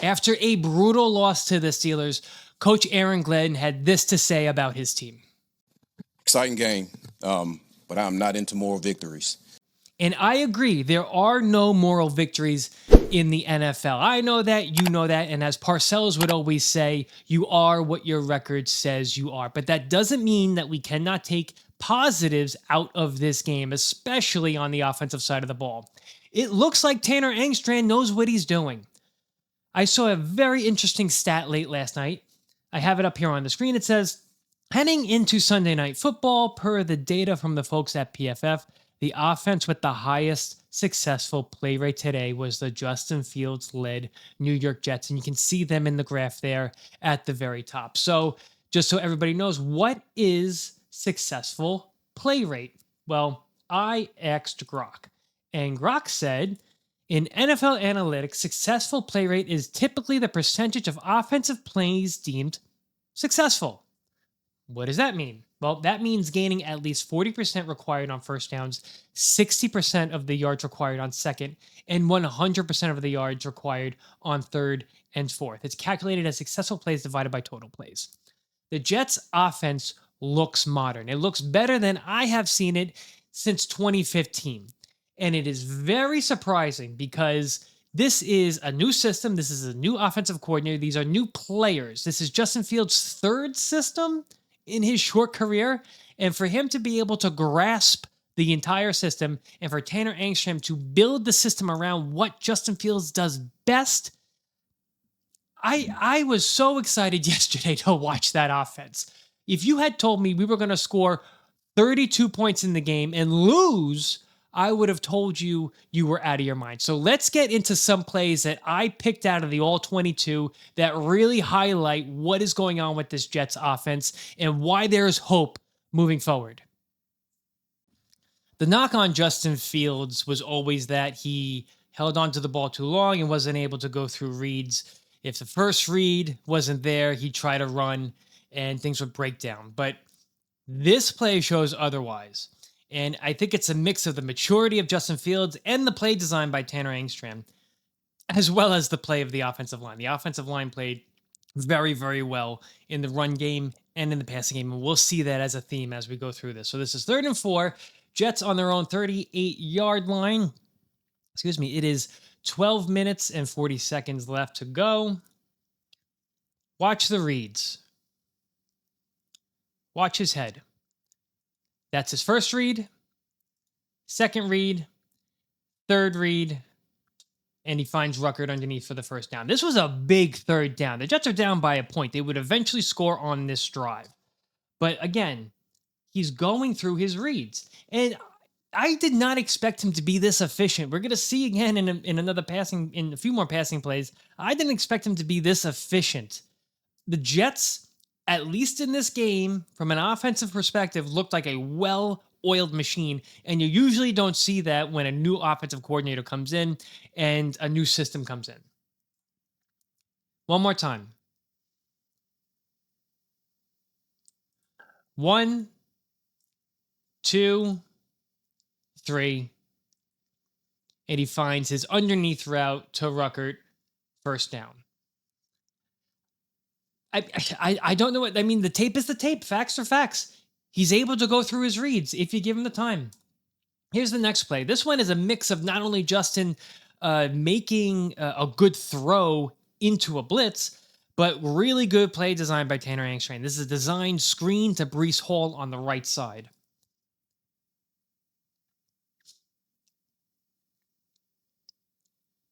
After a brutal loss to the Steelers, Coach Aaron Glenn had this to say about his team. Exciting game, but I'm not into moral victories. And I agree, there are no moral victories in the NFL. I know that, you know that, and as Parcells would always say, you are what your record says you are. But that doesn't mean that we cannot take positives out of this game, especially on the offensive side of the ball. It looks like Tanner Engstrand knows what he's doing. I saw a very interesting stat late last night. I have it up here on the screen. It says, heading into Sunday Night Football, per the data from the folks at PFF, the offense with the highest successful play rate today was the Justin Fields-led New York Jets. And you can see them in the graph there at the very top. So just so everybody knows, what is successful play rate? Well, I asked Grok, and Grok said, in NFL analytics, successful play rate is typically the percentage of offensive plays deemed successful. What does that mean? Well, that means gaining at least 40% required on first downs, 60% of the yards required on second, and 100% of the yards required on third and fourth. It's calculated as successful plays divided by total plays. The Jets' offense looks modern. It looks better than I have seen it since 2015. And it is very surprising because this is a new system. This is a new offensive coordinator. These are new players. This is Justin Fields' third system in his short career. And for him to be able to grasp the entire system and for Tanner Engstrand to build the system around what Justin Fields does best, I was so excited yesterday to watch that offense. If you had told me we were going to score 32 points in the game and lose, I would have told you you were out of your mind. So let's get into some plays that I picked out of the All-22 that really highlight what is going on with this Jets offense and why there is hope moving forward. The knock on Justin Fields was always that he held onto the ball too long and wasn't able to go through reads. If the first read wasn't there, he'd try to run and things would break down. But this play shows otherwise. And I think it's a mix of the maturity of Justin Fields and the play design by Tanner Engstrand, as well as the play of the offensive line. The offensive line played very, very well in the run game and in the passing game. And we'll see that as a theme as we go through this. So this is 3rd and 4. Jets on their own 38-yard line. Excuse me. It is 12 minutes and 40 seconds left to go. Watch the reads. Watch his head. That's his first read, second read, third read, and he finds Ruckert underneath for the first down. This was a big third down. The Jets are down by a point. They would eventually score on this drive. But again, he's going through his reads. And I did not expect him to be this efficient. We're going to see again in a few more passing plays. I didn't expect him to be this efficient. The Jets, at least in this game, from an offensive perspective, looked like a well-oiled machine. And you usually don't see that when a new offensive coordinator comes in and a new system comes in. One more time. 1, 2, 3. And he finds his underneath route to Ruckert, first down. I don't know what, I mean, the tape is the tape. Facts are facts. He's able to go through his reads if you give him the time. Here's the next play. This one is a mix of not only Justin making a good throw into a blitz, but really good play design by Tanner Engstrand. This is a designed screen to Breece Hall on the right side.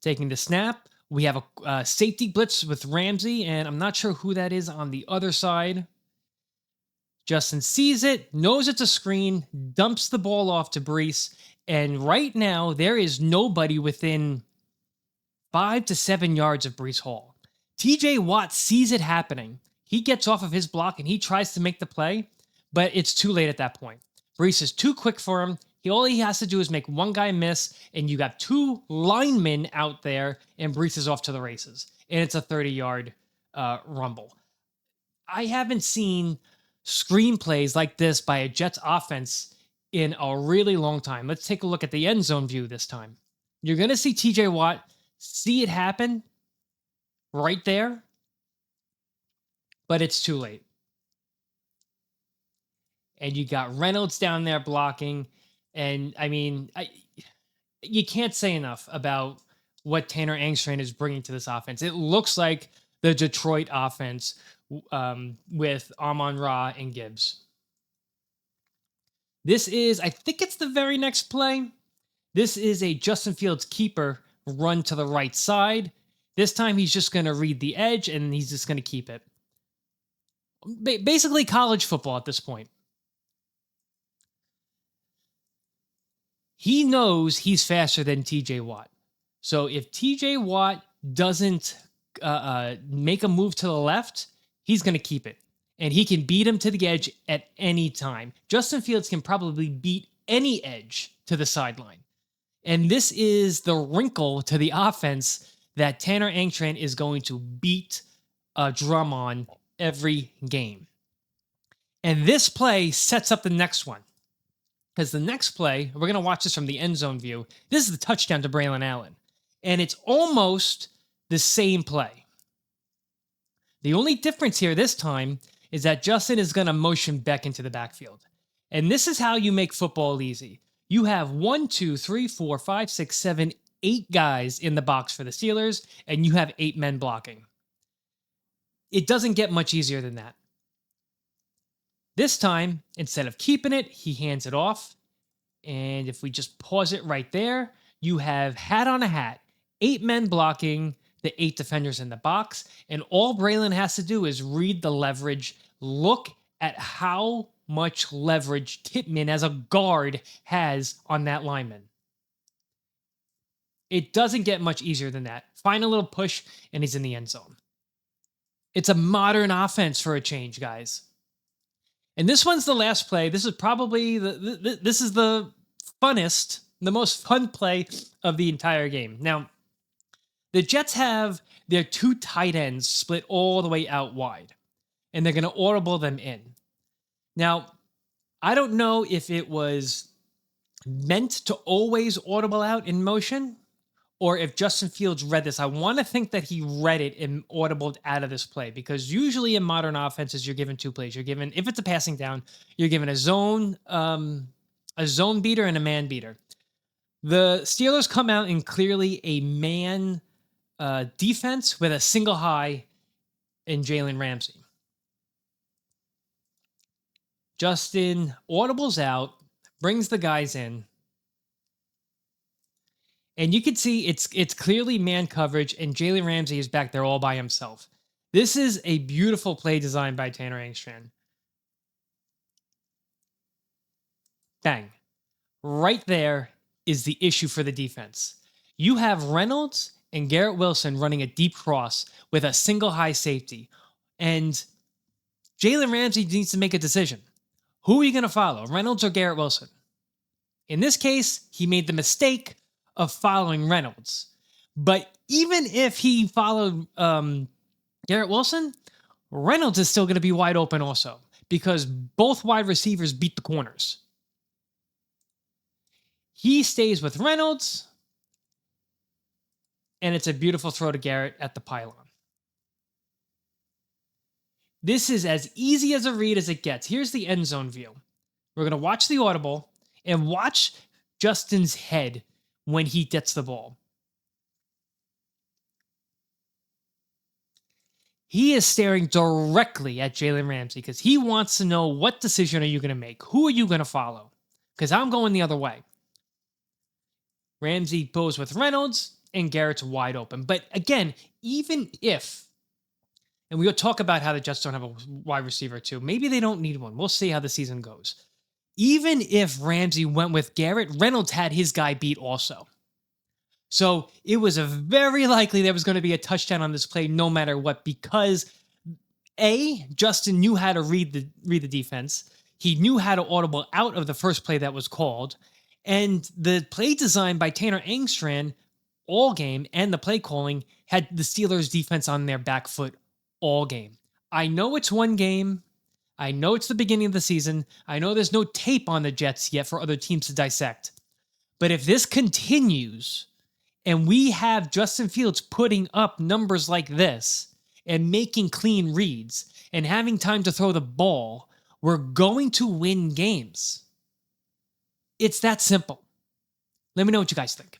Taking the snap. We have a safety blitz with Ramsey, and I'm not sure who that is on the other side. Justin sees it, knows it's a screen, dumps the ball off to Breece, and right now there is nobody within 5 to 7 yards of Breece Hall. TJ Watt sees it happening. He gets off of his block and he tries to make the play, but it's too late at that point. Breece is too quick for him. All he has to do is make one guy miss, and you got 2 linemen out there, and Breece is off to the races. And it's a 30-yard rumble. I haven't seen screenplays like this by a Jets offense in a really long time. Let's take a look at the end zone view this time. You're going to see TJ Watt see it happen, right there, but it's too late. And you got Reynolds down there blocking. And I mean, you can't say enough about what Tanner Engstrand is bringing to this offense. It looks like the Detroit offense with Amon-Ra and Gibbs. This is, I think it's the very next play. This is a Justin Fields keeper run to the right side. This time he's just going to read the edge and he's just going to keep it. Basically college football at this point. He knows he's faster than TJ Watt. So if TJ Watt doesn't make a move to the left, he's going to keep it. And he can beat him to the edge at any time. Justin Fields can probably beat any edge to the sideline. And this is the wrinkle to the offense that Tanner Engstrand is going to beat a drum on every game. And this play sets up the next one. Because the next play, we're going to watch this from the end zone view. This is the touchdown to Braelon Allen. And it's almost the same play. The only difference here this time is that Justin is going to motion Beck into the backfield. And this is how you make football easy. You have 1, 2, 3, 4, 5, 6, 7, 8 guys in the box for the Steelers, and you have 8 men blocking. It doesn't get much easier than that. This time, instead of keeping it, he hands it off. And if we just pause it right there, you have hat on a hat, 8 men blocking, the 8 defenders in the box. And all Braelon has to do is read the leverage, look at how much leverage Tippmann as a guard has on that lineman. It doesn't get much easier than that. Find a little push, and he's in the end zone. It's a modern offense for a change, guys. And this one's the last play. This is probably this is the funnest, the most fun play of the entire game. Now, the Jets have their 2 tight ends split all the way out wide, and they're going to audible them in. Now, I don't know if it was meant to always audible out in motion, or if Justin Fields read this. I want to think that he read it and audibled out of this play, because usually in modern offenses, you're given 2 plays. You're given, if it's a passing down, you're given a zone beater and a man beater. The Steelers come out in clearly a man defense with a single high in Jalen Ramsey. Justin audibles out, brings the guys in. And you can see it's clearly man coverage, and Jalen Ramsey is back there all by himself. This is a beautiful play designed by Tanner Engstrand. Bang. Right there is the issue for the defense. You have Reynolds and Garrett Wilson running a deep cross with a single high safety. And Jalen Ramsey needs to make a decision. Who are you going to follow, Reynolds or Garrett Wilson? In this case, he made the mistake of following Reynolds. But even if he followed Garrett Wilson, Reynolds is still going to be wide open also, because both wide receivers beat the corners. He stays with Reynolds, and it's a beautiful throw to Garrett at the pylon. This is as easy as a read as it gets. Here's the end zone view. We're going to watch the audible and watch Justin's head when he gets the ball. He is staring directly at Jalen Ramsey because he wants to know, what decision are you going to make? Who are you going to follow? Because I'm going the other way. Ramsey goes with Reynolds, and Garrett's wide open. But again, even if, and we'll talk about how the Jets don't have a wide receiver too. Maybe they don't need one. We'll see how the season goes. Even if Ramsey went with Garrett, Reynolds had his guy beat also. So it was a very likely there was going to be a touchdown on this play no matter what, because Justin knew how to read the defense. He knew how to audible out of the first play that was called. And the play design by Tanner Engstrand all game, and the play calling, had the Steelers defense on their back foot all game. I know it's one game. I know it's the beginning of the season. I know there's no tape on the Jets yet for other teams to dissect. But if this continues and we have Justin Fields putting up numbers like this and making clean reads and having time to throw the ball, we're going to win games. It's that simple. Let me know what you guys think.